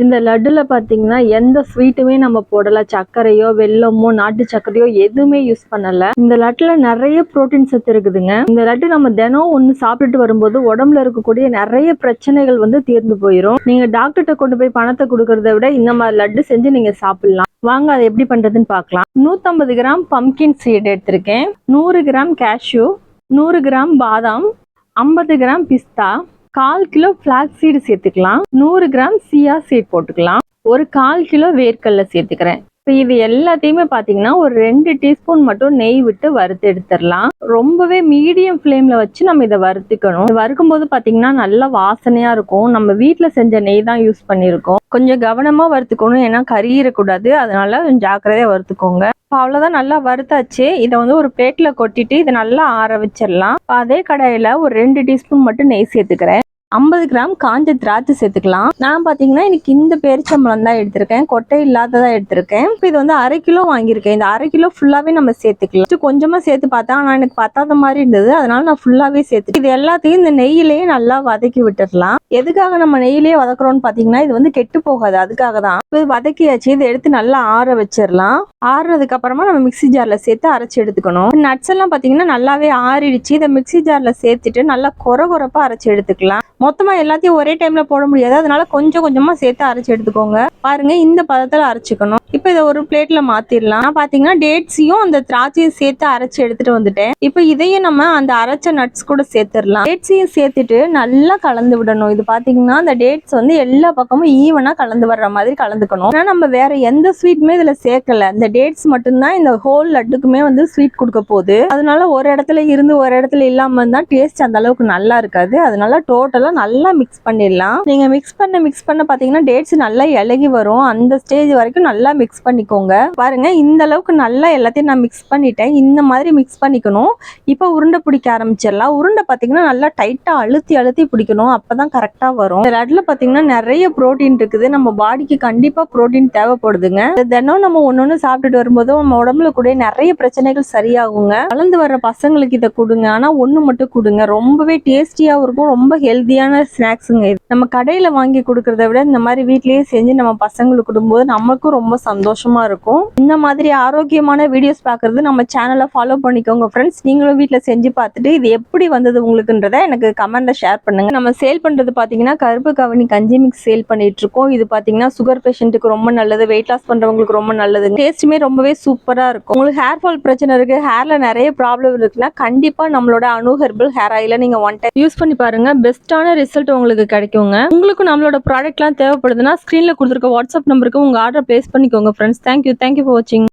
இந்த லட்டுல பாத்தீங்கன்னா எந்த ஸ்வீட்டுமே நம்ம போடல. சர்க்கரையோ வெல்லமோ நாட்டு சர்க்கரையோ எதுவுமே யூஸ் பண்ணல. இந்த லட்டுல நிறைய புரோட்டீன் சத்து இருக்குதுங்க. இந்த லட்டு நம்ம தினம் ஒண்ணு சாப்பிட்டுட்டு வரும்போது உடம்புல இருக்கக்கூடிய நிறைய பிரச்சனைகள் வந்து தீர்ந்து போயிடும். நீங்க டாக்டர்கிட்ட கொண்டு போய் பணத்தை கொடுக்கறத விட இந்த மாதிரி லட்டு செஞ்சு நீங்க சாப்பிடலாம். வாங்க அதை எப்படி பண்றதுன்னு பார்க்கலாம். 150 கிராம் பம்கின் சீட் எடுத்திருக்கேன், 100 கிராம் கேஷ்யூ, 100 கிராம் பாதாம், 50 கிராம் பிஸ்தா, 1/4 கிலோ ஃபிளாக்ஸ் சீடு சேர்த்துக்கலாம், 100 கிராம் சியா சீட் போட்டுக்கலாம், ஒரு 1/4 கிலோ வேர்க்கடலை சேர்த்துக்கிறேன். இப்போ இது எல்லாத்தையுமே பார்த்தீங்கன்னா ஒரு 2 டீஸ்பூன் மட்டும் நெய் விட்டு வறுத்து எடுத்துடலாம். ரொம்பவே மீடியம் ஃப்ளேம்ல வச்சு நம்ம இதை வறுத்துக்கணும். வறுக்கும் போது பார்த்தீங்கன்னா நல்லா வாசனையா இருக்கும். நம்ம வீட்டில் செஞ்ச நெய் தான் யூஸ் பண்ணியிருக்கோம். கொஞ்சம் கவனமா வறுத்துக்கணும், ஏன்னா கறியிடக்கூடாது. அதனால கொஞ்சம் ஜாக்கிரதையா வறுத்துக்கோங்க. அவ்வளோதான், நல்லா வறுத்தாச்சு. இதை வந்து ஒரு பிளேட்ல கொட்டிட்டு இதை நல்லா ஆற வச்சிடலாம். அதே கடாயில ஒரு 2 டீஸ்பூன் மட்டும் நெய் சேர்த்துக்கிறேன். 50 கிராம் காஞ்ச திராட்சை சேர்த்துக்கலாம். நான் பார்த்தீங்கன்னா இன்னைக்கு இந்த பேரிச்சம்பழம் தான் எடுத்திருக்கேன், கொட்டை இல்லாததான் எடுத்திருக்கேன். இப்போ இது வந்து 1/2 கிலோ வாங்கியிருக்கேன். இந்த 1/2 கிலோ ஃபுல்லாவே நம்ம சேர்த்துக்கலாம். கொஞ்சமா சேர்த்து பார்த்தா ஆனால் எனக்கு பத்தாத மாதிரி இருந்தது, அதனால நான் ஃபுல்லாவே சேர்த்து இது எல்லாத்தையும் இந்த நெய்யிலேயே நல்லா வதக்கி விட்டுடலாம். எதுக்காக நம்ம நெய்யிலேயே வதக்குறோம்னு பார்த்தீங்கன்னா இது வந்து கெட்டு போகாது, அதுக்காக தான். இது வதக்கியாச்சு. இதை எடுத்து நல்லா ஆற வச்சிடலாம். ஆறுனதுக்கு அப்புறமா நம்ம மிக்சி ஜார்ல சேர்த்து அரைச்சி எடுத்துக்கணும். நட்ஸ் எல்லாம் பார்த்தீங்கன்னா நல்லாவே ஆறிடுச்சு. இதை மிக்சி ஜார்ல சேர்த்துட்டு நல்லா கொரகொரப்பா அரைச்சி எடுத்துக்கலாம். மொத்தமா எல்லாத்தையும் ஒரே டைம்ல போட முடியாது, அதனால கொஞ்சம் கொஞ்சமா சேர்த்து அரைச்சு எடுத்துக்கோங்க. பாருங்க, இந்த பதத்துல அரைச்சுக்கணும். இப்போ இதை ஒரு பிளேட்ல மாத்திரலாம். பாத்தீங்கன்னா டேட்ஸையும் அந்த திராட்சையும் சேர்த்து அரைச்சு எடுத்துட்டு வந்துட்டேன். இப்போ இதையும் நம்ம அந்த அரைச்ச நட்ஸ் கூட சேர்த்துடலாம். டேட்ஸையும் சேர்த்துட்டு நல்லா கலந்து விடணும். இது பாத்தீங்கன்னா அந்த டேட்ஸ் வந்து எல்லா பக்கமும் ஈவனா கலந்து வர்ற மாதிரி கலந்துக்கணும். ஆனா நம்ம வேற எந்த ஸ்வீட்டுமே இதுல சேர்க்கல, இந்த டேட்ஸ் மட்டும்தான் இந்த ஹோல் லட்டுக்குமே வந்து ஸ்வீட் கொடுக்க போகுது. அதனால ஒரு இடத்துல இருந்து ஒரு இடத்துல இல்லாம இருந்தா டேஸ்ட் அந்த அளவுக்கு நல்லா இருக்காது. அதனால டோட்டலா நல்லா மிக்ஸ் பண்ணிடலாம். நீங்க மிக்ஸ் பண்ண பாத்தீங்கன்னா டேட்ஸ் நல்லா இலகி வரும். அந்த ஸ்டேஜ் வரைக்கும் நல்லா மிக்ஸ் பண்ணிக்கோங்க. பாருங்க, இந்த அளவுக்கு நல்லா எல்லாத்தையும் நான் மிக்ஸ் பண்ணிட்டேன். இந்த மாதிரி மிக்ஸ் பண்ணிக்கணும். இப்போ உருண்டை பிடிக்க ஆரம்பிச்சிடலாம். உருண்டை பாத்தீங்கன்னா நல்லா டைட்டா அழுத்தி பிடிக்கணும், அப்பதான் கரெக்டா வரும். இந்த லட்டுல பாத்தீங்கன்னா நிறைய புரோட்டீன் இருக்குது. நம்ம பாடிக்கு கண்டிப்பா புரோட்டீன் தேவைப்படுதுங்க. தினம் நம்ம ஒன்னொன்னு சாப்பிட்டுட்டு வரும்போது நம்ம உடம்புல கூட நிறைய பிரச்சனைகள் சரியாகுங்க. வளர்ந்து வர்ற பசங்களுக்கு இதை கொடுங்க, ஆனா ஒண்ணு மட்டும் கொடுங்க. ரொம்பவே டேஸ்டியாவும் இருக்கும், ரொம்ப ஹெல்தியான ஸ்நாக்ஸுங்க. இது நம்ம கடையில வாங்கி கொடுக்கறத விட இந்த மாதிரி வீட்லயே செஞ்சு நம்ம பசங்களுக்கு கொடுக்கும்போது நமக்கும் ரொம்ப சந்தோஷமா இருக்கும். இந்த மாதிரி ஆரோக்கியமான வீடியோஸ் பார்க்கறது நம்ம சேனலை ஃபாலோ பண்ணிக்கோங்க ஃப்ரெண்ட்ஸ். நீங்களும் வீட்டில் செஞ்சு பார்த்துட்டு இது எப்படி வந்தது உங்களுக்குன்றத எனக்கு கமெண்ட்ல ஷேர் பண்ணுங்க. நம்ம சேல் பண்றது பாத்தீங்கன்னா கருப்பு கவனி கஞ்சி மிக்ஸ் சேல் பண்ணிட்டு இருக்கோம். இது பாத்தீங்கன்னா சுகர் பேஷண்ட்டுக்கு ரொம்ப நல்லது, வெயிட் லாஸ் பண்றவங்களுக்கு ரொம்ப நல்லது. டேஸ்ட்டுமே ரொம்பவே சூப்பரா இருக்கும். உங்களுக்கு ஹேர் ஃபால் பிரச்சனை இருக்கு, ஹேர்ல நிறைய ப்ராப்ளம் இருக்குன்னா கண்டிப்பா நம்மளோட அணு ஹெர்பல் ஹேர் ஆயில நீங்க ஒன் டைம் யூஸ் பண்ணி பாருங்க. பெஸ்ட்டான ரிசல்ட் உங்களுக்கு கிடைக்குங்க. உங்களுக்கு நம்மளோட ப்ராடக்ட்லாம் தேவைப்படுதுன்னா ஸ்க்ரீன்ல கொடுத்துருக்க வாட்ஸ்அப் நம்பருக்கு உங்க ஆர்டர் பிளேஸ் பண்ணிக்கோங்க ஃப்ரெண்ட்ஸ். தேங்க்யூ ஃபார் வாட்சிங்.